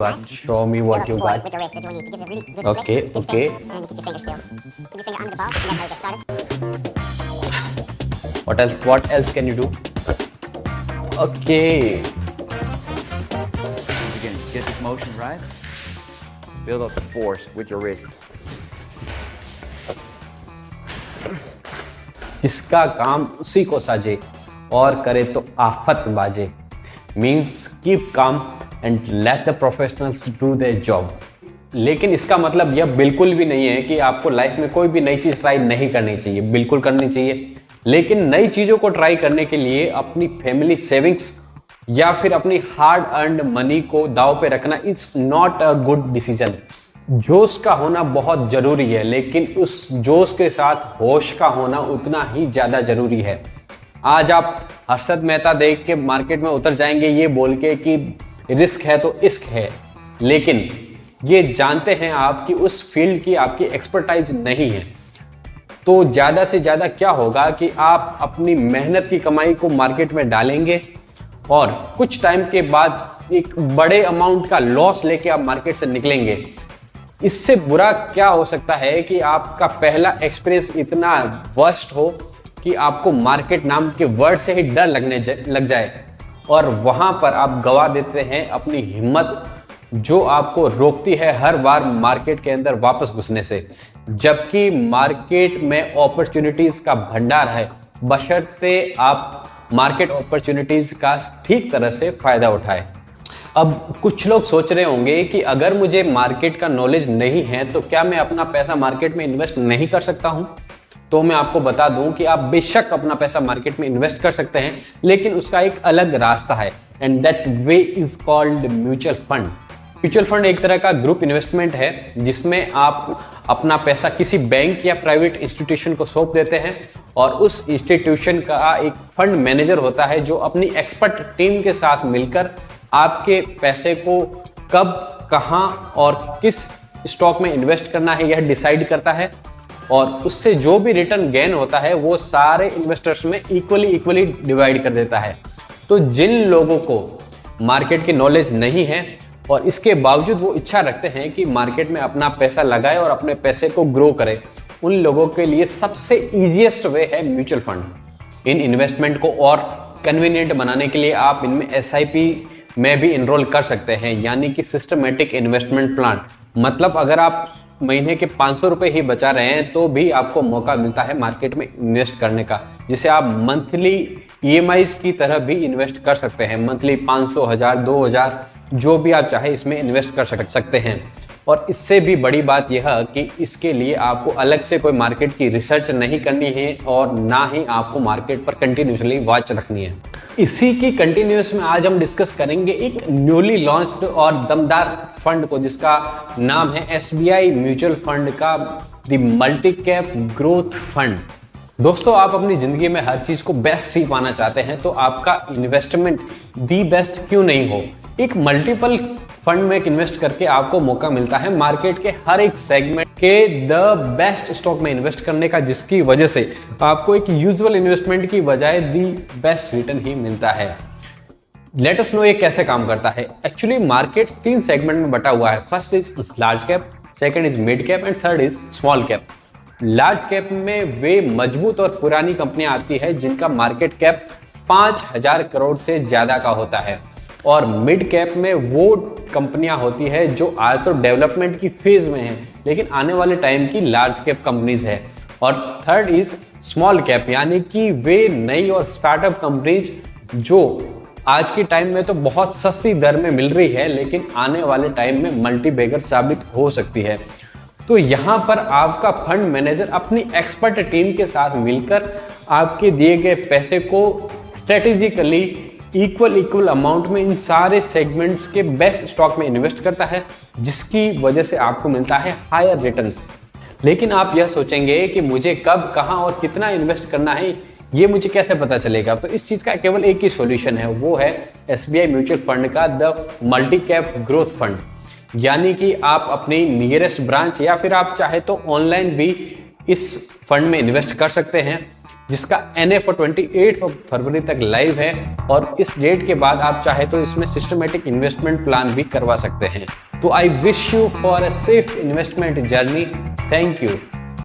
But show me what you got. Okay, okay. What else? What else can you do? Okay. Again, get this motion right. Build up the force with your wrist. जिसका काम उसी को साजे और करे तो आफत बाजे। Means keep calm and let the professionals do their job. लेकिन इसका मतलब यह बिल्कुल भी नहीं है कि आपको लाइफ में कोई भी नई चीज़ ट्राई नहीं करनी चाहिए, बिल्कुल करनी चाहिए। लेकिन नई चीज़ों को ट्राई करने के लिए अपनी फैमिली सेविंग्स या फिर अपनी हार्ड अर्नड मनी को दाव पे रखना it's not a good decision. जोश का होना बहुत ज़रूरी है, लेकिन उस जोश के साथ होश का होना उतना ही ज़्यादा ज़रूरी है। आज आप हर्षद मेहता देख के मार्केट में उतर जाएंगे ये बोल के कि रिस्क है तो इश्क है, लेकिन ये जानते हैं आप कि उस फील्ड की आपकी एक्सपर्टाइज नहीं है। तो ज़्यादा से ज़्यादा क्या होगा कि आप अपनी मेहनत की कमाई को मार्केट में डालेंगे और कुछ टाइम के बाद एक बड़े अमाउंट का लॉस लेके आप मार्केट से निकलेंगे। इससे बुरा क्या हो सकता है कि आपका पहला एक्सपीरियंस इतना वर्स्ट हो कि आपको मार्केट नाम के वर्ड से ही डर लग जाए और वहां पर आप गवा देते हैं अपनी हिम्मत, जो आपको रोकती है हर बार मार्केट के अंदर वापस घुसने से। जबकि मार्केट में अपॉर्चुनिटीज का भंडार है, बशर्ते आप मार्केट अपॉर्चुनिटीज का ठीक तरह से फायदा उठाएं। अब कुछ लोग सोच रहे होंगे कि अगर मुझे मार्केट का नॉलेज नहीं है तो क्या मैं अपना पैसा मार्केट में इन्वेस्ट नहीं कर सकता हूं? तो मैं आपको बता दूं कि आप बेशक अपना पैसा मार्केट में इन्वेस्ट कर सकते हैं, लेकिन उसका एक अलग रास्ता है and that way is called mutual fund. Mutual fund एक तरह का ग्रुप इन्वेस्टमेंट है जिसमें आप अपना पैसा किसी बैंक या प्राइवेट इंस्टीट्यूशन को सौंप देते हैं और उस इंस्टीट्यूशन का एक फंड मैनेजर होता है जो अपनी एक्सपर्ट टीम के साथ मिलकर आपके पैसे को कब, कहां और किस स्टॉक में इन्वेस्ट करना है यह डिसाइड करता है और उससे जो भी रिटर्न गेन होता है वो सारे इन्वेस्टर्स में इक्वली डिवाइड कर देता है। तो जिन लोगों को मार्केट की नॉलेज नहीं है और इसके बावजूद वो इच्छा रखते हैं कि मार्केट में अपना पैसा लगाए और अपने पैसे को ग्रो करे, उन लोगों के लिए सबसे ईजीएस्ट वे है म्यूचुअल फंड। इन इन्वेस्टमेंट को और कन्वीनियंट बनाने के लिए आप इनमें SIP में भी इनरोल कर सकते हैं, यानी कि सिस्टमेटिक इन्वेस्टमेंट प्लान। मतलब अगर आप महीने के 500 रुपये ही बचा रहे हैं तो भी आपको मौका मिलता है मार्केट में इन्वेस्ट करने का, जिसे आप मंथली EMIs की तरह भी इन्वेस्ट कर सकते हैं। मंथली 500, 1000, 2000 जो भी आप चाहे इसमें इन्वेस्ट कर सकते हैं। और इससे भी बड़ी बात यह कि इसके लिए आपको अलग से कोई मार्केट की रिसर्च नहीं करनी है और ना ही आपको मार्केट पर कंटिन्यूसली वॉच रखनी है। इसी की कंटिन्यूस में आज हम डिस्कस करेंगे एक न्यूली लॉन्च्ड और दमदार फंड को, जिसका नाम है SBI म्यूचुअल फंड का the multi cap growth fund. दोस्तों, आप अपनी जिंदगी में हर चीज को बेस्ट ही पाना चाहते हैं तो आपका इन्वेस्टमेंट दी बेस्ट क्यों नहीं हो। एक मल्टीपल फंड में इन्वेस्ट करके आपको मौका मिलता है मार्केट के हर एक सेगमेंट के द बेस्ट स्टॉक में इन्वेस्ट करने का, जिसकी वजह से आपको एक यूजुअल इन्वेस्टमेंट की बजाय दी बेस्ट रिटर्न ही मिलता है। लेट अस नो ये कैसे काम करता है। एक्चुअली मार्केट 3 सेगमेंट में बटा हुआ है। First is large cap, second is mid cap and third is small cap. Large cap में वे मजबूत और पुरानी कंपनियां आती है जिनका मार्केट कैप 5000 करोड़ से ज्यादा का होता है, और मिड कैप में वो कंपनियां होती है जो आज तो डेवलपमेंट की फेज में है लेकिन आने वाले टाइम की लार्ज कैप कंपनीज है। और थर्ड इज स्मॉल कैप, यानी कि वे नई और स्टार्टअप कंपनीज जो आज के टाइम में तो बहुत सस्ती दर में मिल रही है लेकिन आने वाले टाइम में मल्टी बैगर साबित हो सकती है। तो यहाँ पर आपका फंड मैनेजर अपनी एक्सपर्ट टीम के साथ मिलकर आपके दिए गए पैसे को स्ट्रेटेजिकली इक्वल अमाउंट में इन सारे सेगमेंट्स के बेस्ट स्टॉक में इन्वेस्ट करता है, जिसकी वजह से आपको मिलता है हायर रिटर्न्स। लेकिन आप यह सोचेंगे कि मुझे कब, कहां और कितना इन्वेस्ट करना है, ये मुझे कैसे पता चलेगा। तो इस चीज का केवल एक ही सॉल्यूशन है, वो है SBI म्यूचुअल फंड का the multi cap growth fund. यानी कि आप अपनी नियरेस्ट ब्रांच या फिर आप चाहे तो ऑनलाइन भी इस फंड में इन्वेस्ट कर सकते हैं। जिसका NFO 28 फरवरी तक लाइव है और इस डेट के बाद आप चाहे तो इसमें सिस्टमेटिक इन्वेस्टमेंट प्लान भी करवा सकते हैं। तो I wish you for a safe investment journey. Thank you.